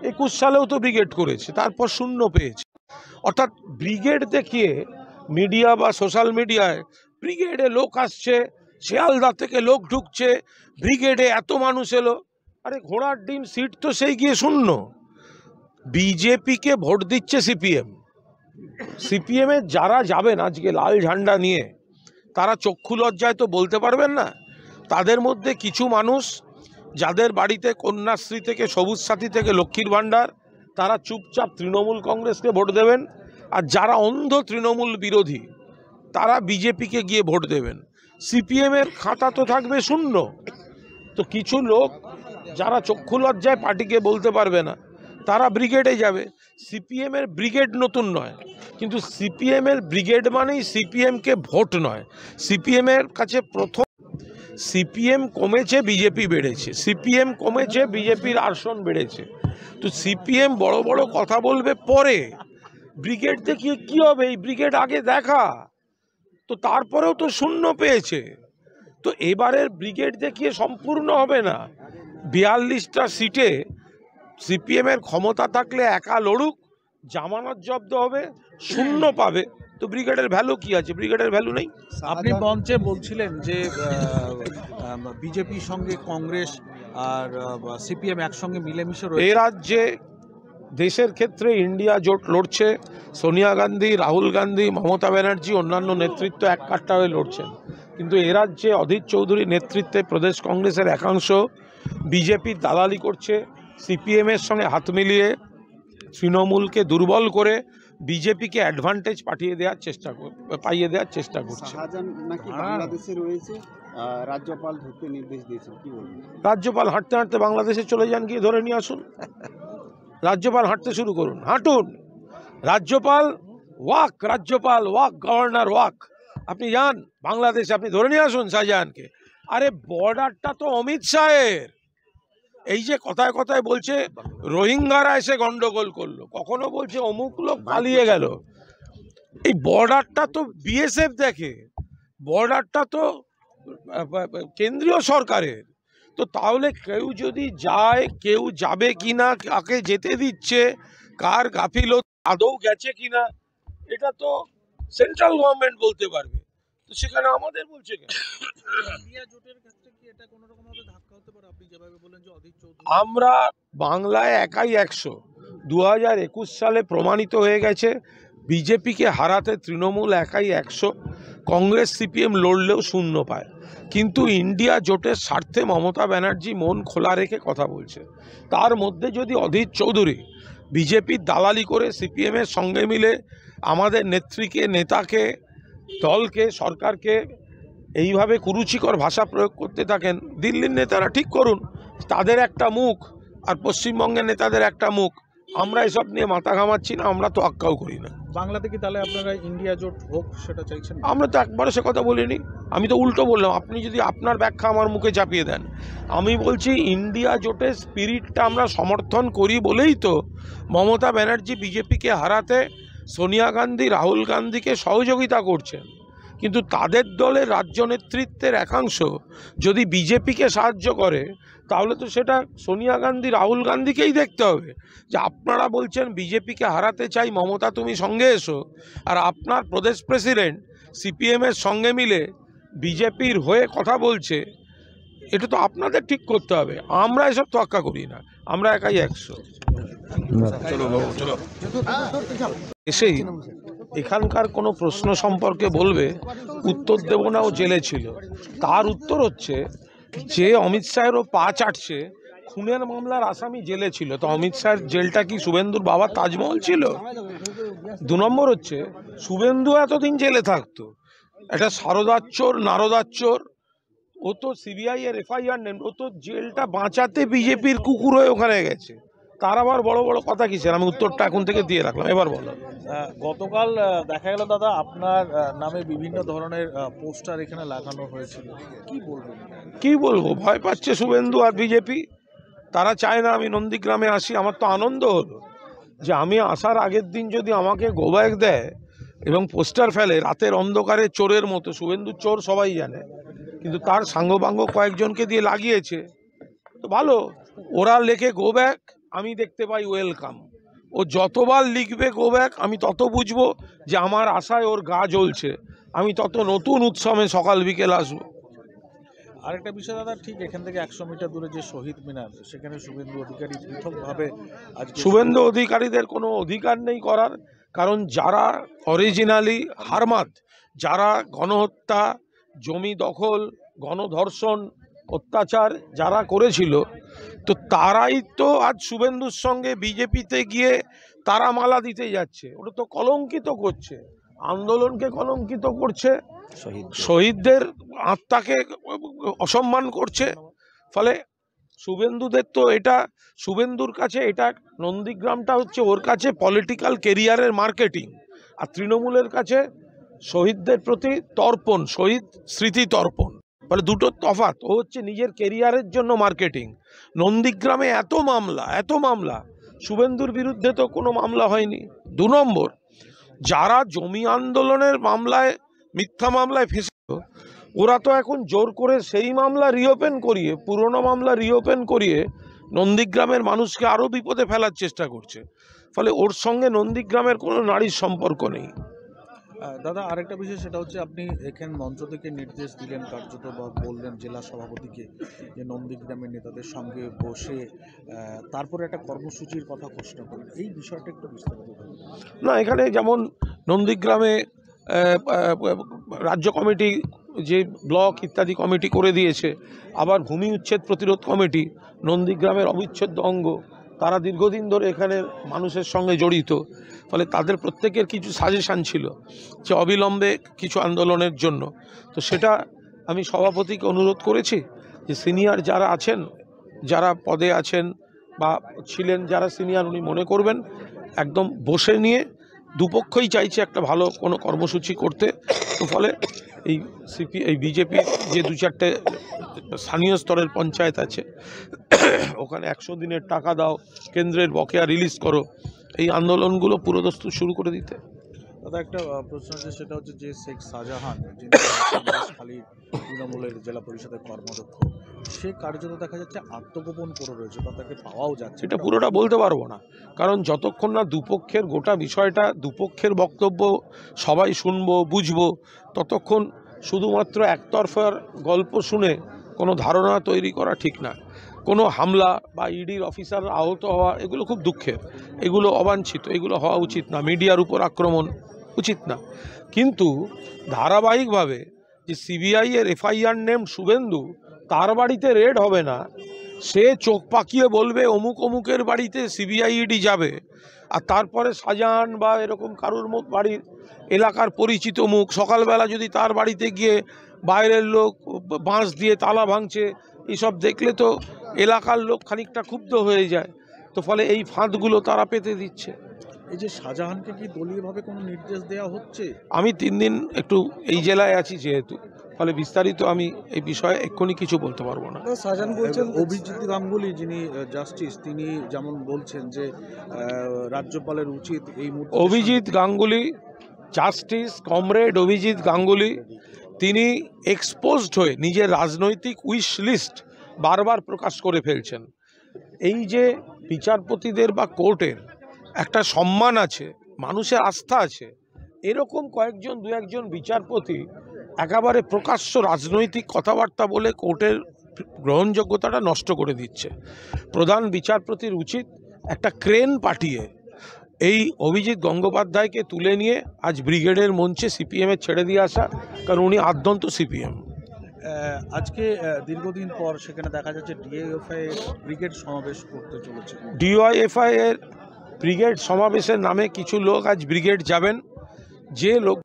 21 সালেও তো ব্রিগেড করেছে, তারপর শূন্য পেয়েছে। অর্থাৎ ব্রিগেড দেখিয়ে মিডিয়া বা সোশ্যাল মিডিয়ায় ব্রিগেডে লোক আসছে, শিয়ালদা থেকে লোক ঢুকছে, ব্রিগেডে এত মানুষ এলো। আরে ঘোড়ার ডিম সিট তো সেই গিয়ে শূন্য। বিজেপিকে ভোট দিচ্ছে সিপিএম। সিপিএমে যারা যাবেন আজকে লাল ঝান্ডা নিয়ে, তারা চক্ষু লজ্জায় তো বলতে পারবেন না। তাদের মধ্যে কিছু মানুষ যাদের বাড়িতে কন্যাশ্রী থেকে, সবুজ সাথী থেকে, লক্ষ্মীর ভাণ্ডার, তারা চুপচাপ তৃণমূল কংগ্রেসকে ভোট দেবেন। আর যারা অন্ধ তৃণমূল বিরোধী, তারা বিজেপিকে গিয়ে ভোট দেবেন। সিপিএমের খাতা তো থাকবে শূন্য। তো কিছু লোক যারা চক্ষু লজ্জায় পার্টিকে বলতে পারবে না, তারা ব্রিগেডে যাবে। সিপিএমের ব্রিগেড নতুন নয়, কিন্তু সিপিএমের ব্রিগেড মানেই সিপিএমকে ভোট নয়। সিপিএমের কাছে প্রথম সিপিএম কমেছে, বিজেপি বেড়েছে। সিপিএম কমেছে, বিজেপির আসন বেড়েছে। তো সিপিএম বড় বড় কথা বলবে পরে, ব্রিগেড দেখিয়ে কি হবে? এই ব্রিগেড আগে দেখা। তো তারপরেও তো শূন্য পেয়েছে। তো এবারের ব্রিগেড দেখিয়ে সম্পূর্ণ হবে না। 42টা সিটে সিপিএমের ক্ষমতা থাকলে একা লড়ুক, জামানত জব্দ হবে, শূন্য পাবে। তো ব্রিগেডের ভ্যালু কি আছে? ব্রিগেডের ভ্যালু নেই। আপনি মঞ্চে বলছিলেন যে বিজেপির সঙ্গে কংগ্রেস আর সিপিএম একসঙ্গে মিলেমিশে রয়েছে। এই রাজ্যে দেশের ক্ষেত্রে ইন্ডিয়া জোট লড়ছে। সোনিয়া গান্ধী, রাহুল গান্ধী, মমতা ব্যানার্জি, অন্যান্য নেতৃত্ব এক কাট্টা হয়ে লড়ছেন। কিন্তু এ রাজ্যে অধীর চৌধুরীর নেতৃত্বে প্রদেশ কংগ্রেসের একাংশ বিজেপির দালালি করছে। সিপিএমের সঙ্গে হাত মিলিয়ে তৃণমূলকে দুর্বল করে বিজেপিকে অ্যাডভান্টেজ পাইয়ে দেওয়ার চেষ্টা করছে। রাজ্যপাল ধরতে নির্দেশ দিয়েছেন, কি বলবেন? রাজ্যপাল হাঁটতে হাঁটতে বাংলাদেশে চলে যান, গিয়ে ধরে নিয়ে আসুন। রাজ্যপাল হাঁটতে শুরু করুন, হাঁটুন। রাজ্যপাল ওয়াক, গভর্নর ওয়াক। আপনি যান বাংলাদেশে, আপনি ধরে নিয়ে আসুন শাহজাহানকে। আরে বর্ডারটা তো অমিত শাহের। এই যে কথায় কথায় বলছে রোহিঙ্গারা এসে গন্ডগোল করলো, কখনো বলছে অমুক লোক পালিয়ে গেল। এই বর্ডারটা তো বিএসএফ দেখে, বর্ডারটা তো কেন্দ্রীয় সরকারের। তো তাহলে কেউ যদি যায়, কেউ যাবে কিনা, কাকে যেতে দিচ্ছে, কার গাফিলতি আদৌ গেছে কিনা, এটা তো সেন্ট্রাল গভর্নমেন্ট বলতে পারবে। তো সেখানে আমাদের বলছে কেন? আমরা বাংলায় একাই 100। 2021 সালে প্রমাণিত হয়ে গেছে বিজেপিকে হারাতে তৃণমূল একাই 100। কংগ্রেস সিপিএম লড়লেও শূন্য পায়। কিন্তু ইন্ডিয়া জোটের স্বার্থে মমতা ব্যানার্জি মন খোলা রেখে কথা বলছে। তার মধ্যে যদি অধীর চৌধুরী বিজেপির দালালি করে সিপিএমের সঙ্গে মিলে আমাদের নেত্রীকে, নেতাকে, দলকে, সরকারকে এইভাবে কুরুচিকর ভাষা প্রয়োগ করতে থাকেন, দিল্লির নেতারা ঠিক করুন, তাদের একটা মুখ আর পশ্চিমবঙ্গের নেতাদের একটা মুখ। আমরা এসব নিয়ে মাথা ঘামাচ্ছি না, আমরা তো আক্কাও করি না। বাংলাতে কি তাহলে আপনারা ইন্ডিয়া জোট হোক সেটা চাইছেন? আমরা তো একবারও সে কথা বলিনি। আমি তো উল্টো বললাম। আপনি যদি আপনার ব্যাখ্যা আমার মুখে চাপিয়ে দেন, আমি বলছি ইন্ডিয়া জোটের স্পিরিটটা আমরা সমর্থন করি বলেই তো মমতা ব্যানার্জি বিজেপিকে হারাতে সোনিয়া গান্ধী, রাহুল গান্ধীকে সহযোগিতা করছেন। কিন্তু তাদের দলের রাজ্য নেতৃত্বের একাংশ যদি বিজেপিকে সাহায্য করে, তাহলে তো সেটা সোনিয়া গান্ধী, রাহুল গান্ধীকেই দেখতে হবে। যে আপনারা বলছেন বিজেপিকে হারাতে চাই, মমতা তুমি সঙ্গে এসো, আর আপনার প্রদেশ প্রেসিডেন্ট সিপিএমের সঙ্গে মিলে বিজেপির হয়ে কথা বলছে, এটা তো আপনাদের ঠিক করতে হবে। আমরা এসব তোয়াক্কা করি না, আমরা একাই 100। এসেই এখানকার কোনো প্রশ্ন সম্পর্কে বলবে, উত্তর দেব না ও জেলে ছিল। তার উত্তর হচ্ছে যে অমিত শাহেরও পা চাটছে, খুনের মামলার আসামি জেলে ছিল। তো অমিত শাহের জেলটা কি শুভেন্দুর বাবার তাজমহল ছিল? 2 নম্বর হচ্ছে শুভেন্দু এতদিন জেলে থাকতো, একটা সারদার চোর, নারদার চোর, ও তো সিবিআই এর এফআইআর নেন, ও তো জেলটা বাঁচাতে বিজেপির কুকুর হয়ে ওখানে গেছে। তার আবার বড় বড় কথা কিসের? আমি উত্তরটা এখন থেকে দিয়ে রাখলাম, এবার বলো। গতকাল দেখা গেল দাদা আপনার নামে বিভিন্ন ধরনের পোস্টার এখানে লাগানো হয়েছিল, কি বলবেন? কি বলবো, ভয় পাচ্ছে শুভেন্দু আর বিজেপি। তারা চায় না আমি নন্দীগ্রামে আসি। আমার তো আনন্দ হলো যে আমি আসার আগের দিন যদি আমাকে গোব্যাক দেয় এবং পোস্টার ফেলে রাতের অন্ধকারে চোরের মতো, শুভেন্দু চোর সবাই জানে, কিন্তু তার সাঙ্গপাঙ্গ কয়েকজনকে দিয়ে লাগিয়েছে, তো ভালো। ওরা লেখে গোব্যাক, আমি দেখতে পাই ওয়েলকাম। ও যতবার লিখবে গো ব্যাক, আমি তত বুঝবো যে আমার আশায় ওর গা জ্বলছে, আমি তত নতুন উৎসবে সকাল বিকেল আসবো। আরেকটা বিষয় দাদা, ঠিক এখান থেকে 100 মিটার দূরে যে শহীদ মিনার, সেখানে শুভেন্দু অধিকারী পৃথকভাবে আজকে শুভেন্দু অধিকারীদের কোনো অধিকার নেই করার, কারণ যারা অরিজিনালি হারমাদ, যারা গণহত্যা, জমি দখল, গণধর্ষণ, অত্যাচার যারা করেছিল, তো তারাই তো আজ শুভেন্দুর সঙ্গে বিজেপিতে গিয়ে তারা মালা দিতে যাচ্ছে। ওটা তো কলঙ্কিত করছে, আন্দোলনকে কলঙ্কিত করছে, শহীদদের আত্মাকে অসম্মান করছে। ফলে শুভেন্দুদের তো এটা, শুভেন্দুর কাছে এটা, নন্দীগ্রামটা হচ্ছে ওর কাছে পলিটিক্যাল কেরিয়ারের মার্কেটিং, আর তৃণমূলের কাছে শহীদদের প্রতি তর্পণ, শহীদ স্মৃতি তর্পণ। ফলে দুটো তফাৎ। ও হচ্ছে নিজের কেরিয়ারের জন্য মার্কেটিং। নন্দীগ্রামে এত মামলা, শুভেন্দুর বিরুদ্ধে তো কোনো মামলা হয়নি। 2 নম্বর, যারা জমি আন্দোলনের মামলায়, মিথ্যা মামলায় ফেসেছিল, ওরা তো এখন জোর করে সেই মামলা রিওপেন করিয়ে, পুরনো মামলা রিওপেন করিয়ে নন্দীগ্রামের মানুষকে আরও বিপদে ফেলার চেষ্টা করছে। ফলে ওর সঙ্গে নন্দীগ্রামের কোনো নারীর সম্পর্ক নেই। দাদা আরেকটা বিষয়, সেটা হচ্ছে আপনি এখানে মঞ্চ থেকে নির্দেশ দিলেন কার্যত, বা বললেন জেলা সভাপতিকে যে নন্দীগ্রামের নেতাদের সঙ্গে বসে তারপরে একটা কর্মসূচির কথা ঘোষণা করেন। এই বিষয়টা একটু বিস্তারিত বলুন। না, এখানে যেমন নন্দীগ্রামে রাজ্য কমিটি যে ব্লক ইত্যাদি কমিটি করে দিয়েছে, আবার ভূমি উচ্ছেদ প্রতিরোধ কমিটি নন্দীগ্রামের অবিচ্ছেদ্য অঙ্গ, তারা দীর্ঘদিন ধরে এখানে মানুষের সঙ্গে জড়িত। ফলে তাদের প্রত্যেকের কিছু সাজেশান ছিল যে অবিলম্বে কিছু আন্দোলনের জন্য। তো সেটা আমি সভাপতিকে অনুরোধ করেছি যে সিনিয়র যারা আছেন, যারা পদে আছেন বা ছিলেন, যারা সিনিয়র উনি মনে করবেন, একদম বসে নিয়ে দুপক্ষই চাইছে একটা ভালো কোনো কর্মসূচি করতে। তো ফলে এই বিজেপি যে 2-4টে স্থানীয় স্তরের পঞ্চায়েত আছে, ওখানে 100 দিনের টাকা দাও, কেন্দ্রের বকেয়া রিলিজ করো, এই আন্দোলনগুলো পুরোদস্তুর শুরু করে দিতে। দাদা একটা প্রশ্ন আছে, সেটা হচ্ছে যে শেখ শাহজাহান, যিনি খালি তৃণমূলের জেলা পরিষদের কর্মাধ্যক্ষ, সে কার্যত দেখা যাচ্ছে আত্মগোপন করে রয়েছে, বা তাকে পাওয়াও যাচ্ছে। এটা পুরোটা বলতে পারবো না, কারণ যতক্ষণ না দুপক্ষের গোটা বিষয়টা, দুপক্ষের বক্তব্য সবাই শুনবো, বুঝবো, ততক্ষণ শুধুমাত্র একতরফার গল্প শুনে কোনো ধারণা তৈরি করা ঠিক না। কোনো হামলা বা ইডির অফিসার আহত হওয়া, এগুলো খুব দুঃখের, এগুলো অবাঞ্ছিত, এগুলো হওয়া উচিত না, মিডিয়ার উপর আক্রমণ উচিত না। কিন্তু ধারাবাহিকভাবে যে সিবিআই এর এফআইআর নেম শুভেন্দু, তার বাড়িতে রেড হবে না, সে চোখ পাকিয়ে বলবে অমুক অমুকের বাড়িতে সিবিআই ইডি যাবে, আর তারপরে শাহজাহান বা এরকম কারুর বাড়ির এলাকার পরিচিত মুখ সকালবেলা যদি তার বাড়িতে গিয়ে বাইরের লোক বাঁশ দিয়ে তালা ভাঙছে, এইসব দেখলে তো এলাকার লোক খানিকটা ক্ষুব্ধ হয়ে যায়। তো ফলে এই ফাঁদগুলো তারা পেতে দিচ্ছে। এই যে শাহজাহানকে কি দলীয়ভাবে কোনো নির্দেশ দেওয়া হচ্ছে? আমি 3 দিন একটু এই জেলায় আছি যেহেতু, ফলে বিস্তারিত আমি এই বিষয়ে এক্ষুনি কিছু বলতে পারবো না। শাহজাহান বলছেন, অভিজিৎ গাঙ্গুলি যিনি জাস্টিস, তিনি যেমন বলছেন যে রাজ্যপালের উচিত এই মুহূর্তে, অভিজিৎ গাঙ্গুলি জাস্টিস, কমরেড অভিজিৎ গাঙ্গুলি, তিনি এক্সপোজড হয়ে নিজের রাজনৈতিক উইশ লিস্ট বারবার প্রকাশ করে ফেলছেন। এই যে বিচারপতিদের বা কোর্টের একটা সম্মান আছে, মানুষের আস্থা আছে, এরকম কয়েকজন 2-1জন বিচারপতি একেবারে প্রকাশ্য রাজনৈতিক কথাবার্তা বলে কোর্টের গ্রহণযোগ্যতাটা নষ্ট করে দিচ্ছে। প্রধান বিচারপতির উচিত একটা ক্রেন পাঠিয়ে এই অভিজিৎ গঙ্গোপাধ্যায়কে তুলে নিয়ে আজ ব্রিগেডের মঞ্চে সিপিএমের ছেড়ে দিয়ে আসা, কারণ উনি আদ্যন্ত সিপিএম। আজকে দীর্ঘদিন পর সেখানে দেখা যাচ্ছে ডিওয়াইএফআই ব্রিগেড সমাবেশ করতে চলেছে। ডিওয়াইএফআই এর ব্রিগেড সমাবেশের নামে কিছু লোক আজ ব্রিগেড যাবেন। যে লোক